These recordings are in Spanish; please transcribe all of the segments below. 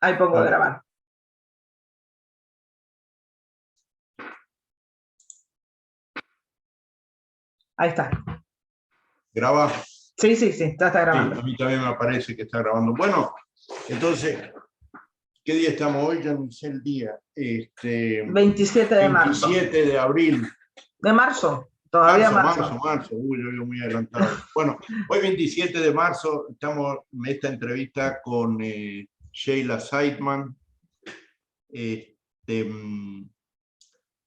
Ahí pongo a Dale. grabar. Ahí está. ¿Graba? Sí, está Sí, grabando. a mí también me aparece que está grabando. Bueno, entonces, ¿qué día estamos hoy? Ya no sé el día. 27 de marzo. 27 de abril. De marzo, todavía marzo. Marzo. Uy, yo vivo muy adelantado. Bueno, hoy 27 de marzo estamos en esta entrevista con Sheila Seidman.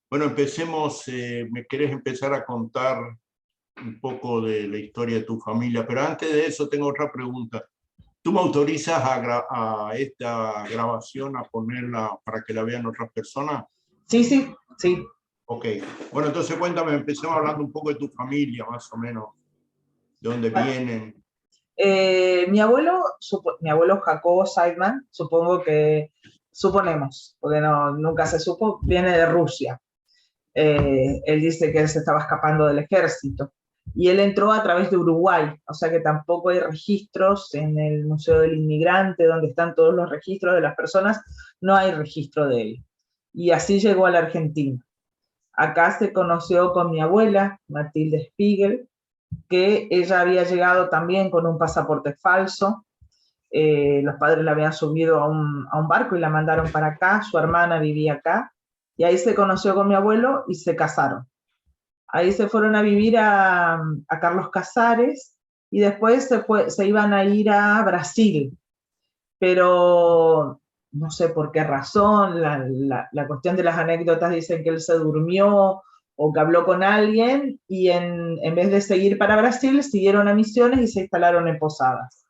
Bueno, empecemos. ¿Me querés empezar a contar un poco de la historia de tu familia? Pero antes de eso tengo otra pregunta. ¿Tú me autorizas a esta grabación a ponerla para que la vean otras personas? Sí. Ok. Bueno, entonces cuéntame, empecemos hablando un poco de tu familia, más o menos. ¿De dónde Bueno, vienen? mi abuelo Jacobo Seidman, suponemos, porque nunca se supo, viene de Rusia. Él dice que él se estaba escapando del ejército. Y él entró a través de Uruguay, o sea que tampoco hay registros en el Museo del Inmigrante, donde están todos los registros de las personas, no hay registro de él. Y así llegó a la Argentina. Acá se conoció con mi abuela, Matilde Spiegel, que ella había llegado también con un pasaporte falso. Los padres la habían subido a un barco y la mandaron para acá, su hermana vivía acá, y ahí se conoció con mi abuelo y se casaron. Ahí se fueron a vivir a Carlos Casares y después se iban a ir a Brasil, pero no sé por qué razón, la cuestión de las anécdotas dicen que él se durmió o que habló con alguien y en vez de seguir para Brasil, siguieron a Misiones y se instalaron en Posadas.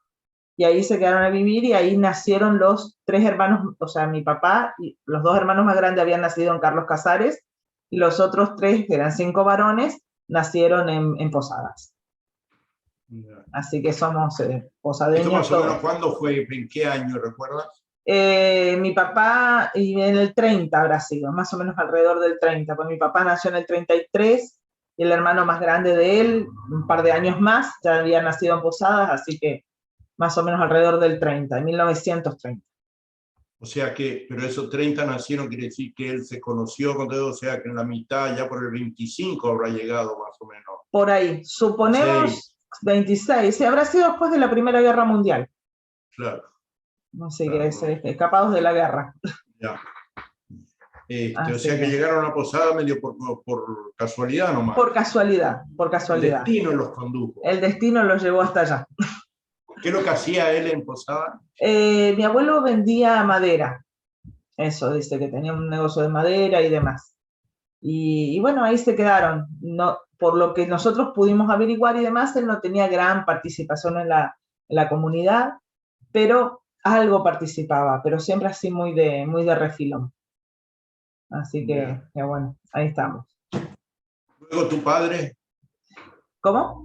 Y ahí se quedaron a vivir y ahí nacieron los tres hermanos, o sea, mi papá y los dos hermanos más grandes habían nacido en Carlos Casares y los otros tres, que eran 5 varones, nacieron en Posadas. Así que somos ¿Esto posadeños más o menos todos. cuándo fue? ¿En qué año, recuerdas? Mi papá, y en el 30 habrá sido, más o menos alrededor del 30, pues mi papá nació en el 33 y el hermano más grande de él, un par de años más, ya había nacido en Posadas, así que más o menos alrededor del 30, de 1930. O sea que, pero esos 30 nacieron, quiere decir que él se conoció con todo, o sea que en la mitad, ya por el 25 habrá llegado más o menos. Por ahí, suponemos 26, sí, habrá sido después de la Primera Guerra Mundial. Claro. No sé Claro, qué es, escapados de la guerra. ya. O Así sea que llegaron a la posada medio por casualidad nomás. por casualidad, por El casualidad. destino los condujo. El destino los llevó hasta allá. ¿Qué es lo que hacía él en Posada? Mi abuelo vendía madera, eso, dice que tenía un negocio de madera y demás. Y bueno, ahí se quedaron. No, por lo que nosotros pudimos averiguar y demás, él no tenía gran participación en la comunidad, pero algo participaba, pero siempre así muy de refilón. Así que bueno, ahí estamos. Luego tu padre, ¿Cómo?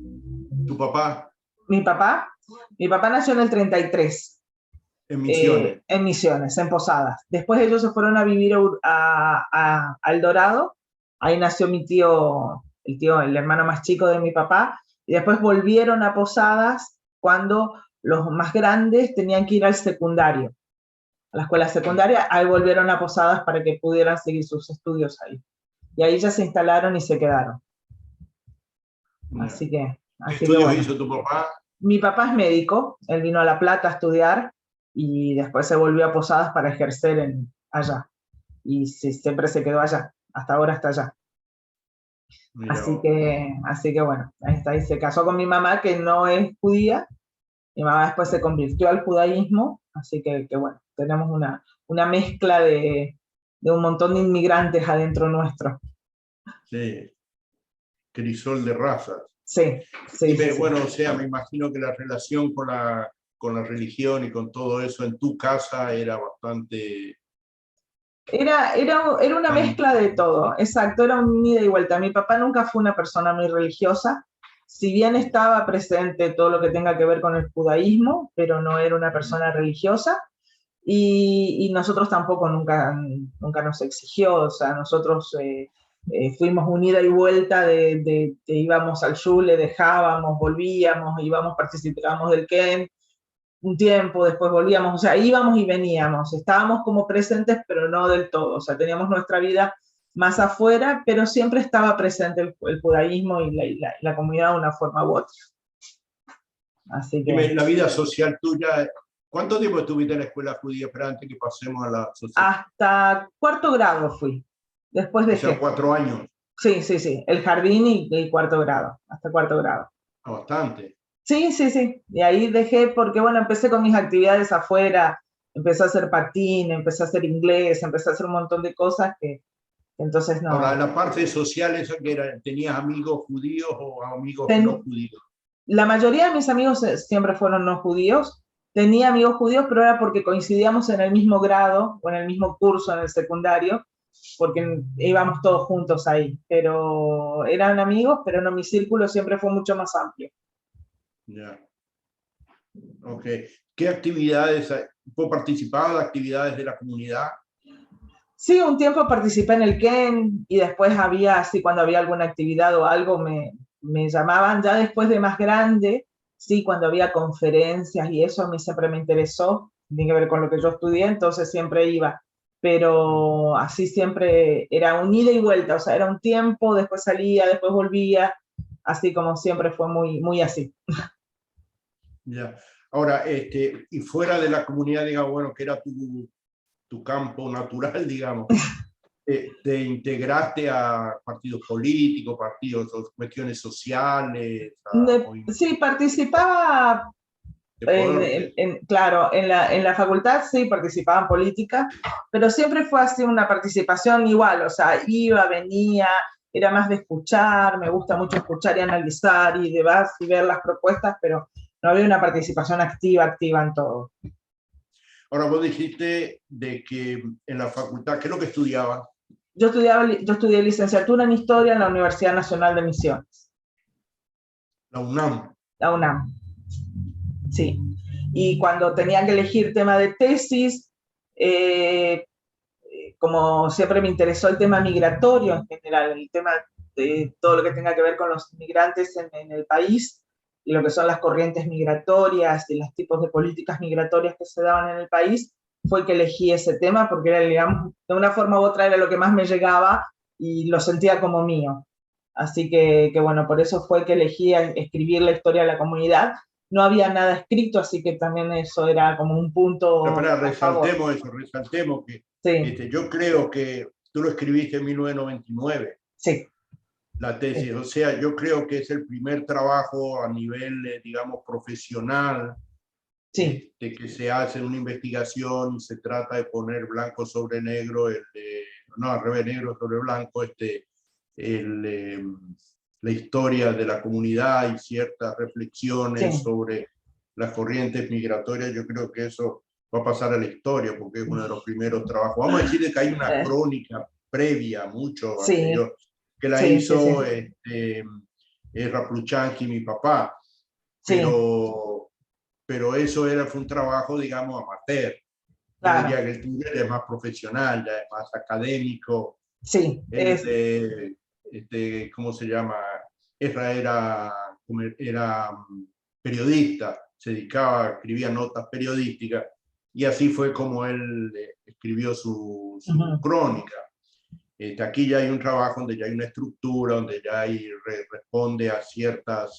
tu papá, Mi papá nació en el 33, en Misiones. en Misiones, en Posadas. Después ellos se fueron a vivir a El Dorado, ahí nació mi tío, el hermano más chico de mi papá, y después volvieron a Posadas cuando los más grandes tenían que ir al secundario, a la escuela secundaria, ahí volvieron a Posadas para que pudieran seguir sus estudios ahí. Y ahí ya se instalaron y se quedaron. Así ¿Qué que estudios bueno. hizo tu papá? Mi papá es médico, él vino a La Plata a estudiar y después se volvió a Posadas para ejercer allá. Y sí, siempre se quedó allá, hasta ahora está allá. Así que bueno, ahí está. Y se casó con mi mamá, que no es judía. Mi mamá después se convirtió al judaísmo, así que bueno, tenemos una mezcla de un montón de inmigrantes adentro nuestro. Sí, crisol de razas. Sí. Bueno, o sea, me imagino que la relación con la religión y con todo eso en tu casa era bastante... Era una mezcla de todo, exacto, era un ida y vuelta. Mi papá nunca fue una persona muy religiosa, si bien estaba presente todo lo que tenga que ver con el judaísmo, pero no era una persona religiosa, y nosotros tampoco nunca nos exigió, o sea, nosotros fuimos un ida y vuelta de íbamos al shul, le dejábamos, volvíamos, íbamos, participábamos del Ken, un tiempo, después volvíamos, o sea, íbamos y veníamos, estábamos como presentes, pero no del todo, o sea, teníamos nuestra vida más afuera, pero siempre estaba presente el judaísmo y la comunidad de una forma u otra. Así que... La vida social tuya, ¿cuánto tiempo estuviste en la escuela judía? Pero antes que pasemos a la social. Hasta cuarto grado fui, después O sea, dejé. 4 años. Sí, sí, sí, el jardín y cuarto grado, hasta cuarto grado. Bastante. Sí, sí, sí, y ahí dejé porque, bueno, empecé con mis actividades afuera, empecé a hacer patín, empecé a hacer inglés, empecé a hacer un montón de cosas que entonces Ahora, no. la parte social, ¿eso que era? ¿Tenías amigos judíos o amigos no Ten, judíos? la mayoría de mis amigos siempre fueron no judíos. Tenía amigos judíos, pero era porque coincidíamos en el mismo grado o en el mismo curso en el secundario, porque íbamos todos juntos ahí. Pero eran amigos, pero no, mi círculo siempre fue mucho más amplio. Ya. Ok. ¿Qué actividades? ¿Vos participabas de actividades de la comunidad? Sí, un tiempo participé en el Ken y después había, así cuando había alguna actividad o algo, me llamaban ya después de más grande, sí, cuando había conferencias y eso a mí siempre me interesó, tiene que ver con lo que yo estudié, entonces siempre iba, pero así siempre era un ida y vuelta, o sea, era un tiempo, después salía, después volvía, así como siempre fue muy, muy así. Ya. Ahora, y fuera de la comunidad, digamos, bueno, que era tu campo natural, digamos, ¿te integraste a partidos políticos, partidos, cuestiones sociales, a Sí, participaba. deportes? Claro, en la facultad sí participaba en política, pero siempre fue así una participación igual, o sea, iba, venía, era más de escuchar, me gusta mucho escuchar y analizar y demás y ver las propuestas, pero no había una participación activa en todo. Ahora, vos dijiste de que en la facultad, ¿qué es lo que estudiabas? Yo estudié licenciatura en Historia en la Universidad Nacional de Misiones, La UNAM. la UNAM, sí. Y cuando tenía que elegir tema de tesis, eh, como siempre me interesó el tema migratorio en general, el tema de todo lo que tenga que ver con los migrantes en el país y lo que son las corrientes migratorias y los tipos de políticas migratorias que se daban en el país, fue que elegí ese tema porque era, digamos, de una forma u otra era lo que más me llegaba y lo sentía como mío. Así que bueno, por eso fue que elegí escribir la historia de la comunidad. No había nada escrito, así que también eso era como un punto Pero a favor. resaltemos que Sí, yo creo que tú lo escribiste en 1999, sí, la sí. tesis. O sea, yo creo que es el primer trabajo a nivel, digamos, profesional, Sí, que se hace una investigación y se trata de poner blanco sobre negro, no, al revés, negro sobre blanco, el, la historia de la comunidad y ciertas reflexiones sí. sobre las corrientes migratorias. Yo creo que eso va a pasar a la historia porque es uno de los primeros trabajos. Vamos a decir que hay una Eh, crónica previa, mucho sí, anterior, que la sí, sí, sí, hizo Rapluchanski, mi papá, sí, pero eso fue un trabajo, digamos, amateur. Yo claro, diría que el tuyo es más profesional, ya es más académico. sí, El de, ¿cómo se llama? Era periodista, se dedicaba, escribía notas periodísticas, y así fue como él escribió su uh-huh. crónica. Aquí ya hay un trabajo donde ya hay una estructura, donde ya responde a ciertas,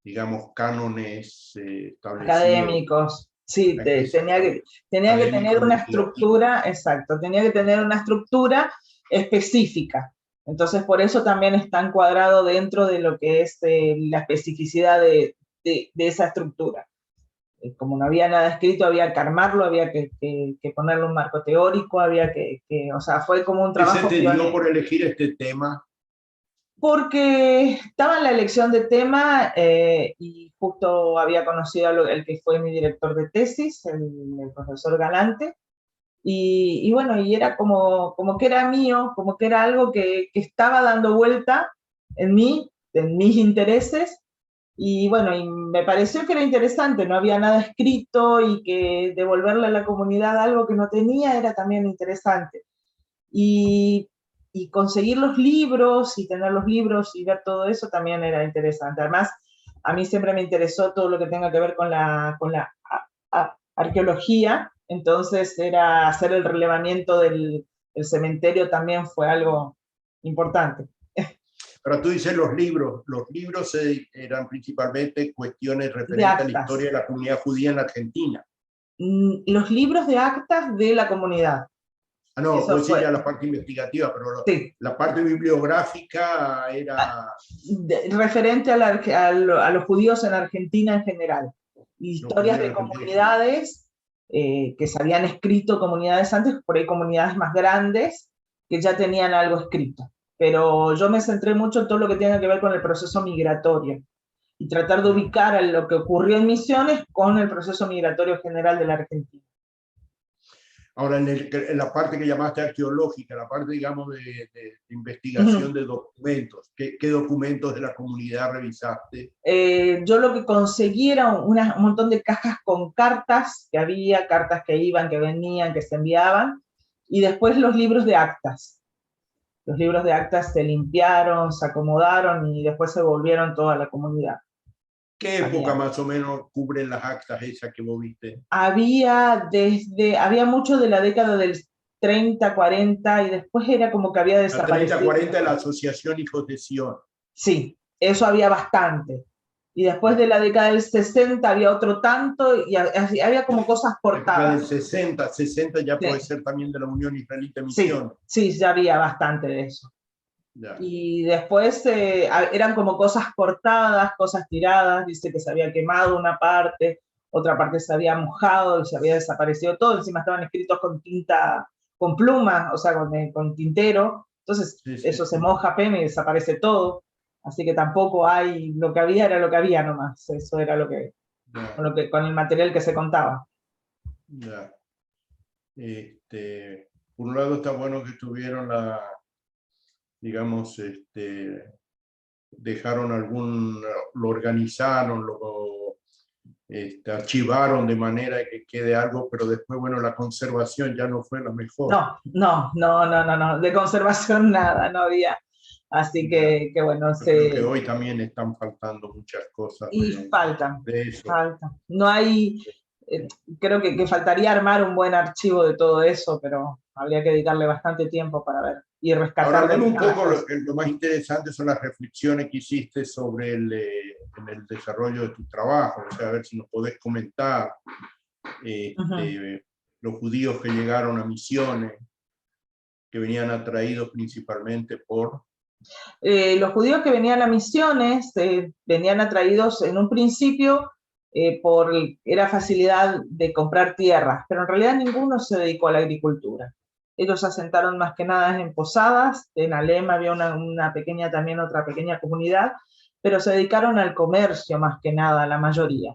digamos, cánones establecidos Académicos, sí, tenía que tener académicos, una legislativos. estructura, exacto, tenía que tener una estructura específica. Entonces, por eso también está encuadrado dentro de lo que es la especificidad de esa estructura. Como no había nada escrito, había que armarlo, había que ponerle un marco teórico, había o sea, fue como un ¿Qué se trabajo te dio pionero. por elegir este tema? Porque estaba en la elección de tema y justo había conocido el que fue mi director de tesis, el profesor Galante, y bueno, y era como que era mío, como que era algo que estaba dando vuelta en mí, en mis intereses, y bueno, y me pareció que era interesante, no había nada escrito y que devolverle a la comunidad algo que no tenía era también interesante. Y, conseguir los libros y tener los libros y ver todo eso también era interesante. Además, a mí siempre me interesó todo lo que tenga que ver con arqueología, entonces era hacer el relevamiento del cementerio también fue algo importante. Pero tú dices los libros eran principalmente cuestiones De referentes a la actas. historia de la comunidad judía en Argentina. Los libros de actas de la comunidad. Ah, no, Eso vos decís fue, ya la parte investigativa, pero sí. la parte bibliográfica era... Referente a los judíos en Argentina en general. Los Historias judíos de en Argentina. comunidades que se habían escrito comunidades antes, por ahí comunidades más grandes que ya tenían algo escrito. Pero yo me centré mucho en todo lo que tiene que ver con el proceso migratorio y tratar de ubicar a lo que ocurrió en Misiones con el proceso migratorio general de la Argentina. Ahora, en la parte que llamaste arqueológica, la parte, digamos, de investigación de documentos, ¿qué documentos de la comunidad revisaste? Yo lo que conseguí era un montón de cajas con cartas que había, cartas que iban, que venían, que se enviaban, y después los libros de actas. Los libros de actas se limpiaron, se acomodaron y después se volvieron toda la comunidad. ¿Qué época más o menos cubren las actas esas que vos viste? Había mucho de la década del 30, 40 y después era como que había La 30, desaparecido. 40 de la Asociación Hijos de Sion. Sí, eso había bastante. Y después de la década del 60 había otro tanto y había como cosas cortadas. Del 60 ya sí. puede ser también de la Unión Israelita Sí, Misión. sí, ya había bastante de eso. Ya. Y después eran como cosas cortadas, cosas tiradas, dice que se había quemado una parte, otra parte se había mojado y se había desaparecido todo, encima estaban escritos con tinta, con pluma, o sea, con tintero, entonces Sí, eso sí. se moja apenas y desaparece todo, así que tampoco hay, lo que había era lo que había nomás, eso era lo que, con el material que se contaba. Ya. Por un lado está bueno que tuvieron digamos, dejaron lo organizaron, lo archivaron de manera que quede algo, pero después, bueno, la conservación ya no fue la mejor. No, de conservación nada, no había. Así que bueno, yo creo que hoy también están faltando muchas cosas y faltan. de eso. No hay, creo que faltaría armar un buen archivo de todo eso, pero habría que dedicarle bastante tiempo para ver y rescatar. Ahora, hablando un poco, lo más interesante son las reflexiones que hiciste sobre en el desarrollo de tu trabajo, o sea, a ver si nos podés comentar los judíos que llegaron a Misiones, que venían atraídos principalmente por... Los judíos que venían a Misiones venían atraídos en un principio era facilidad de comprar tierras, pero en realidad ninguno se dedicó a la agricultura. Ellos se asentaron más que nada en posadas, en Alem había otra pequeña comunidad, pero se dedicaron al comercio más que nada, la mayoría.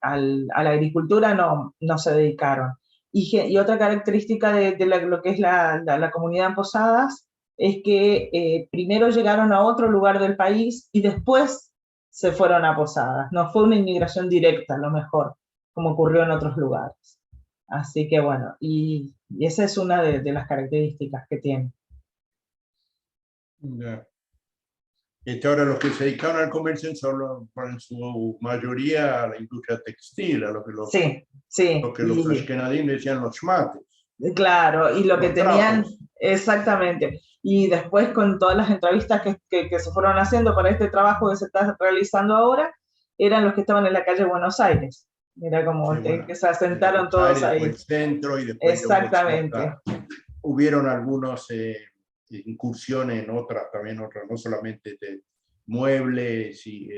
A la agricultura no se dedicaron. Y otra característica de lo que es la comunidad en Posadas es que primero llegaron a otro lugar del país y después se fueron a Posadas. No fue una inmigración directa, a lo mejor, como ocurrió en otros lugares. Así que bueno, y esa es una de las características que tiene. Yeah. Ahora los que se dedicaron al comercio son en su mayoría a la industria textil, a lo que los ashkenazim decían los shmates. Claro, y lo que tenían, trapos. exactamente. Y después con todas las entrevistas que se fueron haciendo para este trabajo que se está realizando ahora, eran los que estaban en la calle Buenos Aires. Era como que se asentaron todos ahí. El centro y después exactamente. Hubieron algunas incursiones en otras, no solamente de muebles y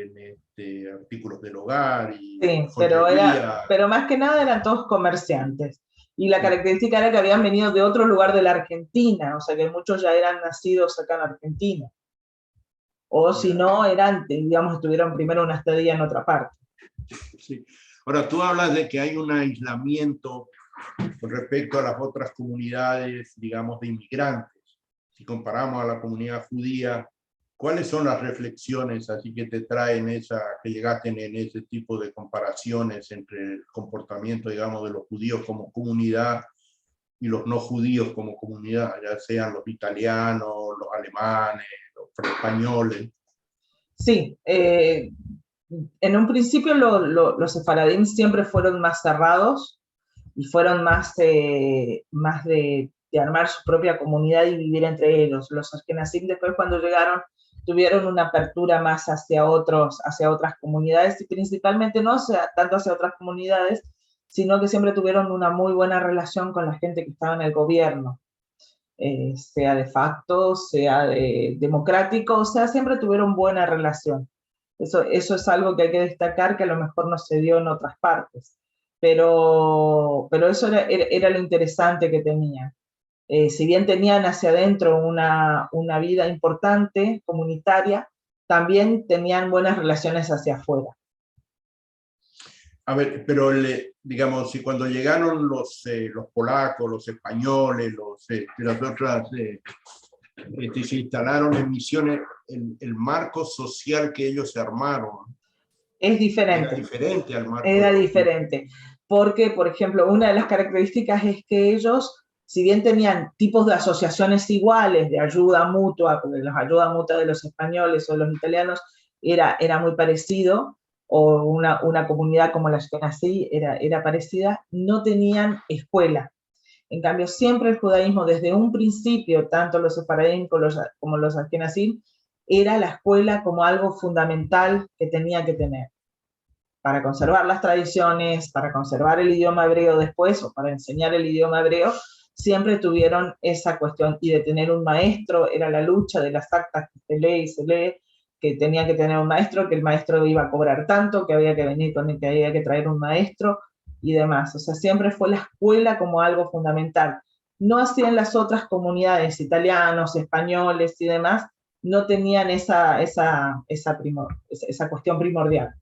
artículos del hogar y sí, pero más que nada eran todos comerciantes. Y la característica era que habían venido de otro lugar de la Argentina, o sea que muchos ya eran nacidos acá en Argentina. O si no, estuvieron primero una estadía en otra parte. Sí. Ahora, tú hablas de que hay un aislamiento con respecto a las otras comunidades, digamos, de inmigrantes. Si comparamos a la comunidad judía, ¿cuáles son las reflexiones así que te traen que llegaste en ese tipo de comparaciones entre el comportamiento, digamos, de los judíos como comunidad y los no judíos como comunidad, ya sean los italianos, los alemanes, los españoles? Sí, en un principio los sefaradín siempre fueron más cerrados y fueron más de armar su propia comunidad y vivir entre ellos. Los ashkenazim después cuando llegaron tuvieron una apertura más hacia otras comunidades y principalmente no tanto hacia otras comunidades, sino que siempre tuvieron una muy buena relación con la gente que estaba en el gobierno. Sea de facto, sea democrático, o sea, siempre tuvieron buena relación. Eso es algo que hay que destacar que a lo mejor no se dio en otras partes, pero eso era lo interesante que tenían. Si bien tenían hacia adentro una vida importante, comunitaria, también tenían buenas relaciones hacia afuera. A ver, pero digamos, si cuando llegaron los polacos, los españoles, las otras, se instalaron en Misiones, el marco social que ellos se armaron es diferente. Era diferente al marco. Era diferente, porque, por ejemplo, una de las características es que ellos, si bien tenían tipos de asociaciones iguales, de ayuda mutua, porque la ayuda mutua de los españoles o los italianos era muy parecido, o una comunidad como la ashkenazí era parecida, no tenían escuela. En cambio, siempre el judaísmo, desde un principio, tanto los sefaradín como los ashkenazí, era la escuela como algo fundamental que tenía que tener para conservar las tradiciones, para conservar el idioma hebreo después, o para enseñar el idioma hebreo, siempre tuvieron esa cuestión. Y de tener un maestro, era la lucha de las actas que se lee, que tenía que tener un maestro, que el maestro iba a cobrar tanto, que había que venir con él, que había que traer un maestro y demás. O sea, siempre fue la escuela como algo fundamental. No así en las otras comunidades, italianos, españoles y demás, no tenían esa cuestión primordial.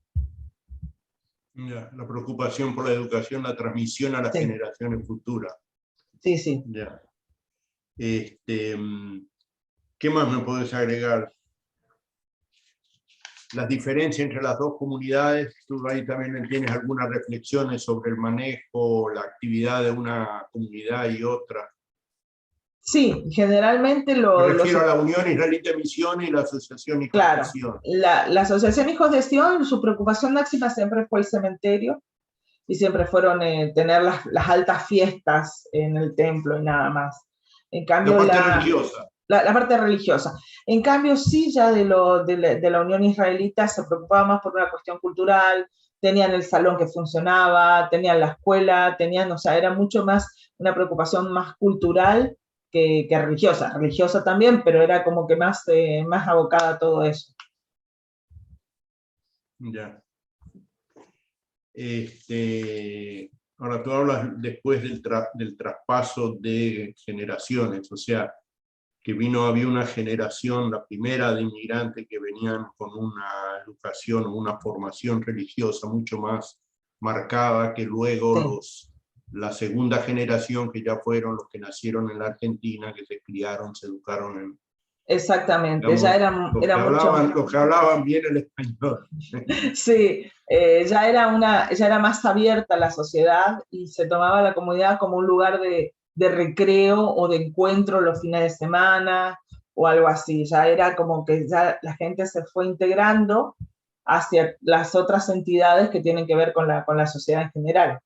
Ya, la preocupación por la educación, la transmisión a las generaciones futuras. Sí, sí. Ya. ¿Qué más me puedes agregar? Las diferencias entre las dos comunidades, tú ahí también tienes algunas reflexiones sobre el manejo, la actividad de una comunidad y otra. Sí, generalmente Me refiero a la Unión Israelita de Misiones y la Asociación Hijos de Sion. La Asociación Hijos de Sion, su preocupación máxima siempre fue el cementerio y siempre fueron tener las altas fiestas en el templo y nada más. En cambio, la parte religiosa. La parte religiosa. En cambio, sí, ya de la Unión Israelita se preocupaba más por una cuestión cultural, tenían el salón que funcionaba, tenían la escuela, o sea, era mucho más una preocupación más cultural que religiosa también, pero era como que más abocada a todo eso. Ya. Ahora tú hablas después del traspaso de generaciones, o sea, que había una generación, la primera de inmigrantes que venían con una educación o una formación religiosa mucho más marcada que luego la segunda generación, que ya fueron los que nacieron en la Argentina, que se criaron, se educaron en... Exactamente, digamos, ya los que hablaban bien el español. Sí, ya era más abierta la sociedad y se tomaba la comunidad como un lugar de recreo o de encuentro los fines de semana o algo así. Ya era como que ya la gente se fue integrando hacia las otras entidades que tienen que ver con la sociedad en general.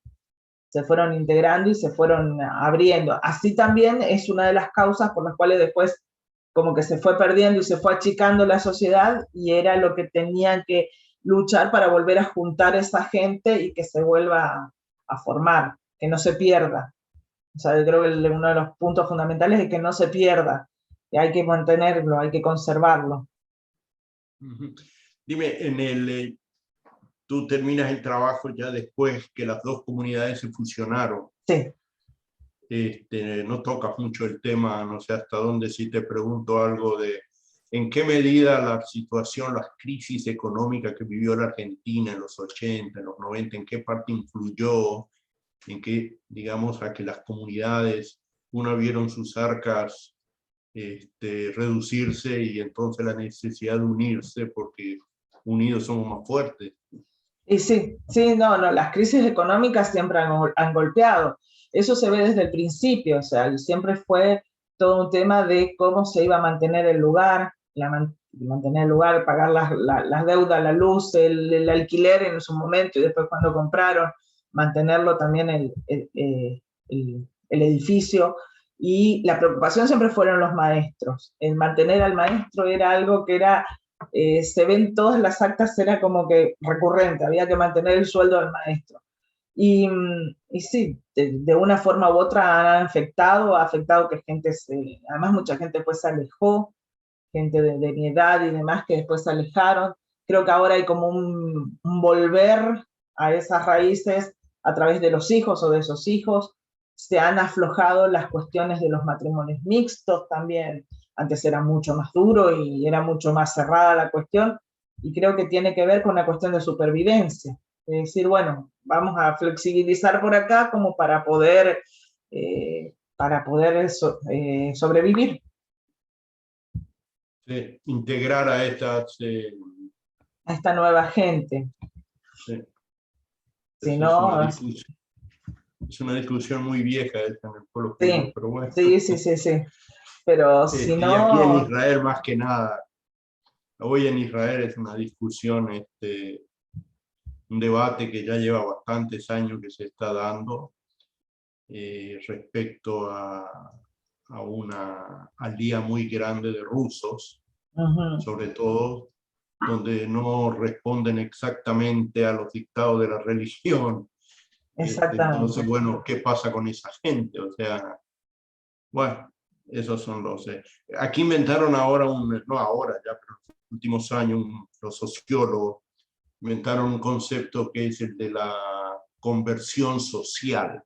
Se fueron integrando y se fueron abriendo. Así también es una de las causas por las cuales después como que se fue perdiendo y se fue achicando la sociedad y era lo que tenían que luchar para volver a juntar a esa gente y que se vuelva a formar, que no se pierda. O sea, yo creo que uno de los puntos fundamentales es que no se pierda, y hay que mantenerlo, hay que conservarlo. Dime, tú terminas el trabajo ya después que las dos comunidades se fusionaron. Sí. No tocas mucho el tema, no sé hasta dónde, si te pregunto algo de en qué medida la situación, las crisis económicas que vivió la Argentina en los 80, en los 90, en qué parte influyó, en qué, digamos, a que las comunidades, una vieron sus arcas reducirse y entonces la necesidad de unirse porque unidos somos más fuertes. Y sí, no, las crisis económicas siempre han golpeado. Eso se ve desde el principio, o sea, siempre fue todo un tema de cómo se iba a mantener el lugar, mantener el lugar, pagar las deudas, la luz, el alquiler en su momento, y después cuando compraron, mantenerlo también el edificio. Y la preocupación siempre fueron los maestros. El mantener al maestro era algo que era, se ven todas las actas, era como que recurrente, había que mantener el sueldo del maestro. Y sí, de una forma u otra ha afectado que gente además mucha gente pues se alejó, gente de mi edad y demás que después se alejaron. Creo que ahora hay como un volver a esas raíces a través de los hijos o de esos hijos. Se han aflojado las cuestiones de los matrimonios mixtos también. Antes era mucho más duro y era mucho más cerrada la cuestión, y creo que tiene que ver con una cuestión de supervivencia. Es decir, bueno, vamos a flexibilizar por acá como para poder sobrevivir. Sí, integrar a estas... A esta nueva gente. Sí. Si no, es una discusión muy vieja esta en el pueblo judío, sí, pero bueno. sí. Pero si Y aquí en no... Israel más que nada, hoy en Israel es una discusión, un debate que ya lleva bastantes años que se está dando respecto al día muy grande de rusos, sobre todo, donde no responden exactamente a los dictados de la religión. Exactamente. Entonces, bueno, ¿qué pasa con esa gente? O sea, bueno, esos son los... aquí inventaron ahora no ahora, ya, pero en los últimos años, los sociólogos inventaron un concepto que es el de la conversión social.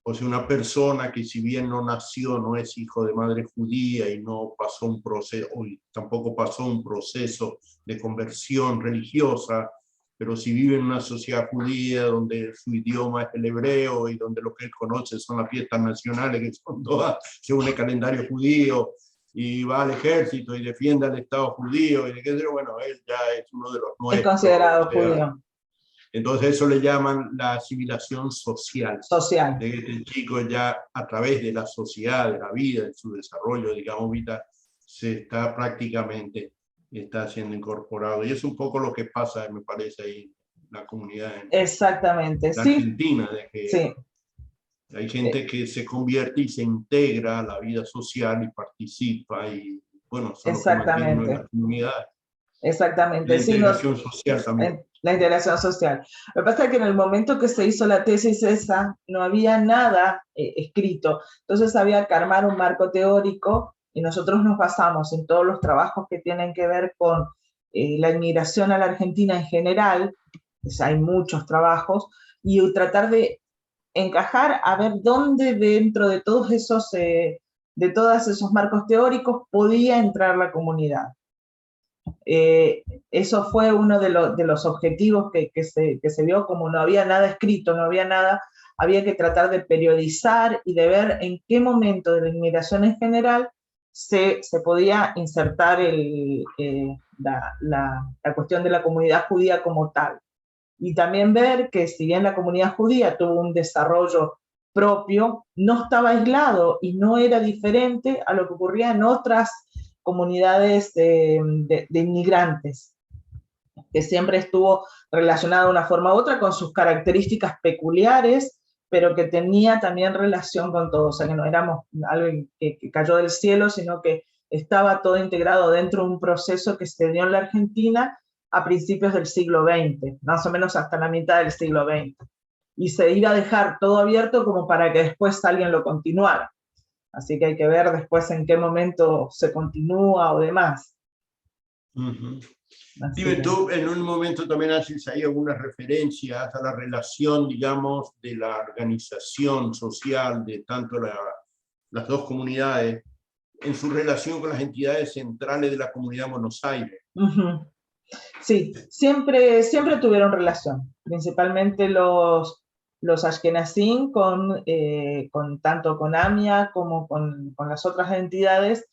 O sea, una persona que si bien no nació, no es hijo de madre judía y no pasó un proceso, y tampoco pasó un proceso de conversión religiosa, pero si vive en una sociedad judía donde su idioma es el hebreo y donde lo que él conoce son las fiestas nacionales, que son todas según el calendario judío, y va al ejército y defiende al Estado judío, y bueno, él ya es uno de los nuestros. Es considerado judío. Entonces eso le llaman la asimilación social. Social. De que este chico ya a través de la sociedad, de la vida, de su desarrollo, digamos, vida, se está prácticamente siendo incorporado. Y es un poco lo que pasa, me parece, ahí en la comunidad exactamente, en sí. Argentina, de que sí. Hay gente que se convierte y se integra a la vida social y participa y, bueno, son los que mantienen la comunidad. Exactamente. La integración social también. La integración social. Lo que pasa es que en el momento que se hizo la tesis esa, no había nada escrito. Entonces había que armar un marco teórico y nosotros nos basamos en todos los trabajos que tienen que ver con la inmigración a la Argentina en general, pues hay muchos trabajos, y tratar de encajar a ver dónde dentro de todos esos marcos teóricos podía entrar la comunidad. Eso fue uno de los objetivos que se vio. Como no había nada escrito, no había nada, había que tratar de periodizar y de ver en qué momento de la inmigración en general se podía insertar la cuestión de la comunidad judía como tal. Y también ver que si bien la comunidad judía tuvo un desarrollo propio, no estaba aislado y no era diferente a lo que ocurría en otras comunidades de inmigrantes, que siempre estuvo relacionada de una forma u otra con sus características peculiares, pero que tenía también relación con todo. O sea, que no éramos algo que cayó del cielo, sino que estaba todo integrado dentro de un proceso que se dio en la Argentina a principios del siglo XX, más o menos hasta la mitad del siglo XX. Y se iba a dejar todo abierto como para que después alguien lo continuara. Así que hay que ver después en qué momento se continúa o demás. Dime, tú en un momento también haces ahí algunas referencias a la relación, digamos, de la organización social de tanto las dos comunidades en su relación con las entidades centrales de la Comunidad de Buenos Aires. Sí, siempre tuvieron relación, principalmente los ashkenazim tanto con AMIA como con las otras entidades,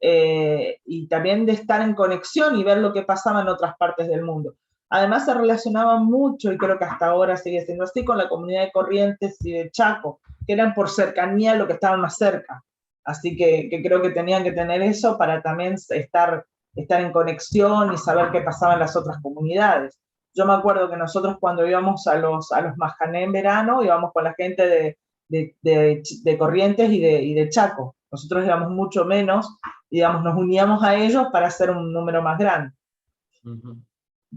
y también de estar en conexión y ver lo que pasaba en otras partes del mundo. Además se relacionaban mucho, y creo que hasta ahora sigue siendo así, con la comunidad de Corrientes y de Chaco, que eran por cercanía lo que estaban más cerca. Así que creo que tenían que tener eso para también estar en conexión y saber qué pasaba en las otras comunidades. Yo me acuerdo que nosotros cuando íbamos a los Mahané en verano, íbamos con la gente de Corrientes y de Chaco. Nosotros íbamos mucho menos, digamos, nos uníamos a ellos para hacer un número más grande. Ujú.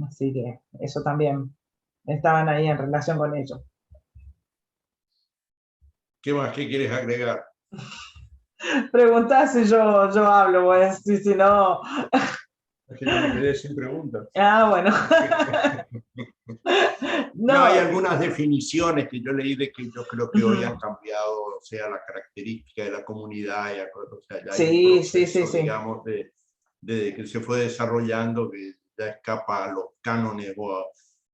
Así que eso también estaban ahí en relación con ellos. ¿Qué más? ¿Qué quieres agregar? Preguntá si yo hablo, pues, si no. Es que yo me quedé sin preguntas. Ah, bueno. No, hay No. algunas definiciones que yo leí de que yo creo que hoy han cambiado, o sea, la característica de la comunidad, o sea, ya hay un Sí, sí, sí, proceso, sí. digamos, de que se fue desarrollando que ya escapa a los cánones o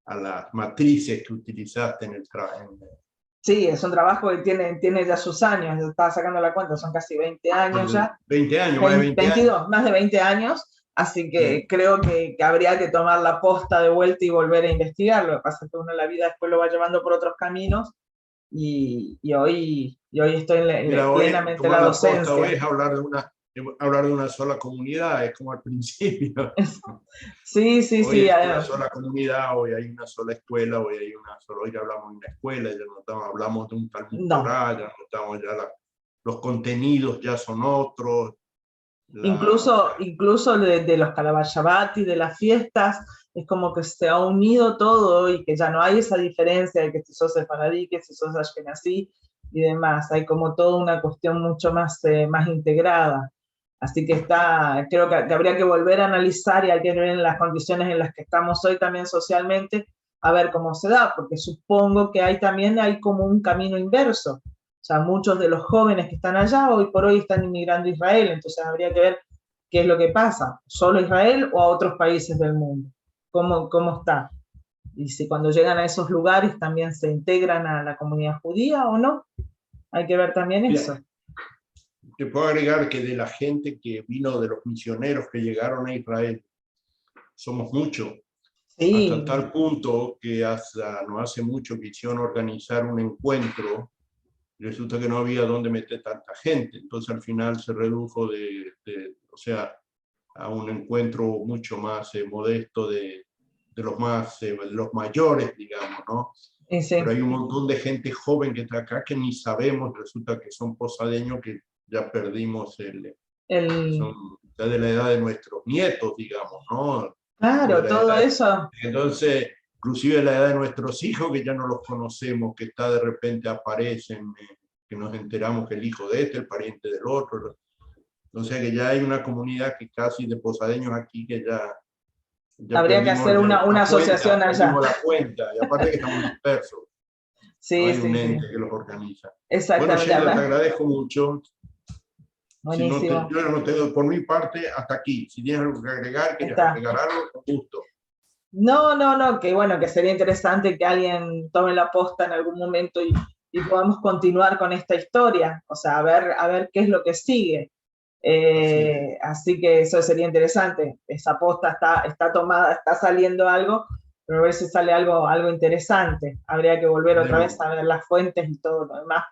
a las matrices que utilizaste en el trabajo. Sí, es un trabajo que tiene ya sus años, yo estaba sacando la cuenta, son casi 20 años ya. 20 años, más de 20 años. 22, más de 20 años, así que creo que habría que tomar la posta de vuelta y volver a investigar. Lo que pasa es que uno en la vida después lo va llevando por otros caminos y hoy estoy Mira, hoy plenamente en la tomar la posta hoy docencia. es hablar de una sola comunidad, es como al principio. Sí, sí, Hoy sí. es una sola comunidad, hoy hay una sola escuela, hoy hablamos de una escuela, ya no hablamos de un Talmud No. Torah, ya no estamos, los contenidos ya son otros. Incluso de los Calabar y de las fiestas, es como que se ha unido todo y que ya no hay esa diferencia de que si sos sefaradí, que si sos ashkenazí y demás. Hay como toda una cuestión mucho más integrada. Así que creo que habría que volver a analizar y hay que ver en las condiciones en las que estamos hoy también socialmente, a ver cómo se da, porque supongo que también hay como un camino inverso. O sea, muchos de los jóvenes que están allá hoy por hoy están inmigrando a Israel, entonces habría que ver qué es lo que pasa, solo Israel o a otros países del mundo, cómo está. Y si cuando llegan a esos lugares también se integran a la comunidad judía o no, hay que ver también eso. Te puedo agregar que de la gente que vino, de los misioneros que llegaron a Israel, somos muchos. Sí. Hasta tal punto que no hace mucho quisieron organizar un encuentro. Resulta que no había dónde meter tanta gente, entonces al final se redujo o sea, a un encuentro mucho más modesto de los mayores, digamos, ¿no? Sí. Pero hay un montón de gente joven que está acá que ni sabemos, resulta que son posadeños que ya perdimos son ya de la edad de nuestros nietos, digamos, ¿no? Claro, todo eso. Entonces, inclusive la edad de nuestros hijos, que ya no los conocemos, que de repente aparecen, que nos enteramos que el hijo de este, el pariente del otro. O sea que ya hay una comunidad que casi de posadeños aquí que ya habría que hacer una asociación allá. perdimos la cuenta, y aparte que estamos dispersos. Sí, no hay un sí, ente sí. que los organiza. Exactamente. Bueno, Sheila, te agradezco mucho. Buenísimo. Yo no tengo, por mi parte, hasta aquí. Si tienes algo que agregar, quieres agregar algo, con gusto. No, que bueno, que sería interesante que alguien tome la posta en algún momento y podamos continuar con esta historia, o sea, a ver qué es lo que sigue. Así que eso sería interesante. Esa posta está tomada, está saliendo algo, pero a ver si sale algo interesante. Habría que volver otra vez a ver las fuentes y todo lo demás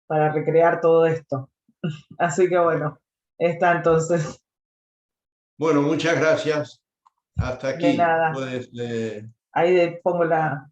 para recrear todo esto. Así que bueno, está entonces. Bueno, muchas gracias. Hasta De aquí. nada. Puedes, Ahí pongo la